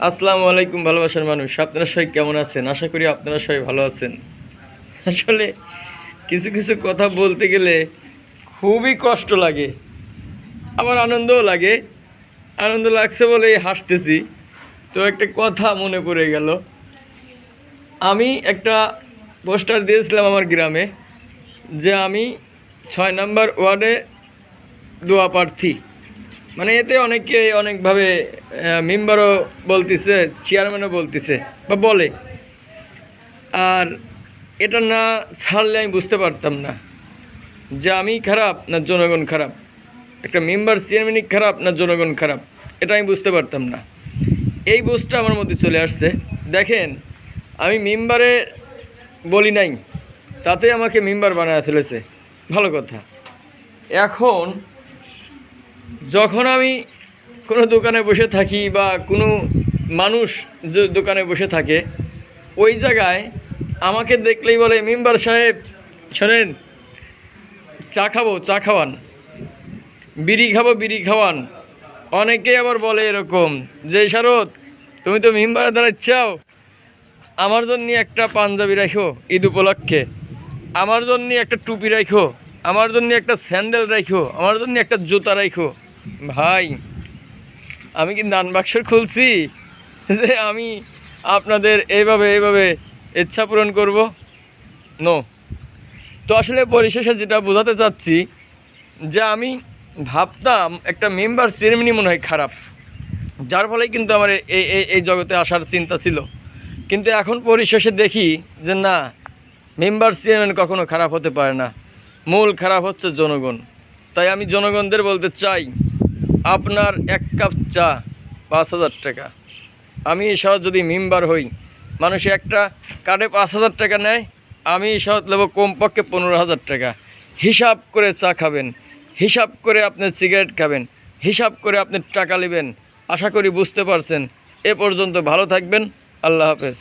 আসসালামু আলাইকুম ভালোবাসার মানুষ, আপনারা সবাই কেমন আছেন? আশা করি আপনারা সবাই ভালো আছেন। আসলে কিছু কিছু কথা বলতে গেলে খুবই কষ্ট লাগে, আবার আনন্দও লাগে। আনন্দ লাগছে বলেই হাসতেছি। তো একটা কথা মনে পড়ে গেল। আমি একটা পোস্টার দিয়েছিলাম আমার গ্রামে যে আমি 6 নম্বর ওয়ার্ডে দোয়া প্রার্থী। মানে এতে অনেকে অনেকভাবে মেম্বারও বলতেছে, চেয়ারম্যানও বলতেছে বা বলে। আর এটা না ছাড়লে আমি বুঝতে পারতাম না যে আমি খারাপ না জনগণ খারাপ, একটা মেম্বার চেয়ারম্যানই খারাপ না জনগণ খারাপ, এটা আমি বুঝতে পারতাম না। এই বুঝটা আমার মধ্যে চলে আসছে। দেখেন, আমি মেম্বারে বলি নাই, তাতে আমাকে মেম্বার বানায় ফেলেছে। ভালো কথা। এখন যখন আমি কোনো দোকানে বসে থাকি বা কোনো মানুষ যে দোকানে বসে থাকে, ওই জায়গায় আমাকে দেখলেই বলে, মেম্বার সাহেব শোনেন, চা খাবো, চা খাওয়ান, বিড়ি খাবো, বিড়ি খাওয়ান। অনেকে আবার বলে এরকম যে, শারদ তুমি তো মেম্বারে দাঁড়াচ্ছাও, আমার জন্য একটা পাঞ্জাবি রাখো ঈদ উপলক্ষে, আমার জন্য একটা টুপি রাখো, আমার জন্য একটা স্যান্ডেল রাখো, আমার জন্য একটা জুতা রাখো। ভাই, আমি কি দান বাক্স খুলছি যে আমি আপনাদের এইভাবে ইচ্ছা পূরণ করব? নো। তো আসলে পরিশেষে যেটা বোঝাতে চাচ্ছি যে আমি ভাবতাম একটা মেম্বার চেয়ারম্যানই মনে হয় খারাপ, যার ফলেই কিন্তু আমার এই জগতে আসার চিন্তা ছিল। কিন্তু এখন পরিশেষে দেখি যে না, মেম্বার চেয়ারম্যান কখনো খারাপ হতে পারে না, মূল খারাপ হচ্ছে জনগণ। তাই আমি জনগণদের বলতে চাই, আপনার এক কাপ চা 5,000 টাকা। আমি সহ যদি মেম্বার হই, মানুষ একটা কার্ডে 5,000 টাকা নেয়, আমি সহ নেব কমপক্ষে 15,000 টাকা। হিসাব করে চা খাবেন, হিসাব করে আপনি সিগারেট খাবেন, হিসাব করে আপনি টাকা নেবেন। আশা করি বুঝতে পারছেন। এ পর্যন্ত ভালো থাকবেন। আল্লাহ হাফেজ।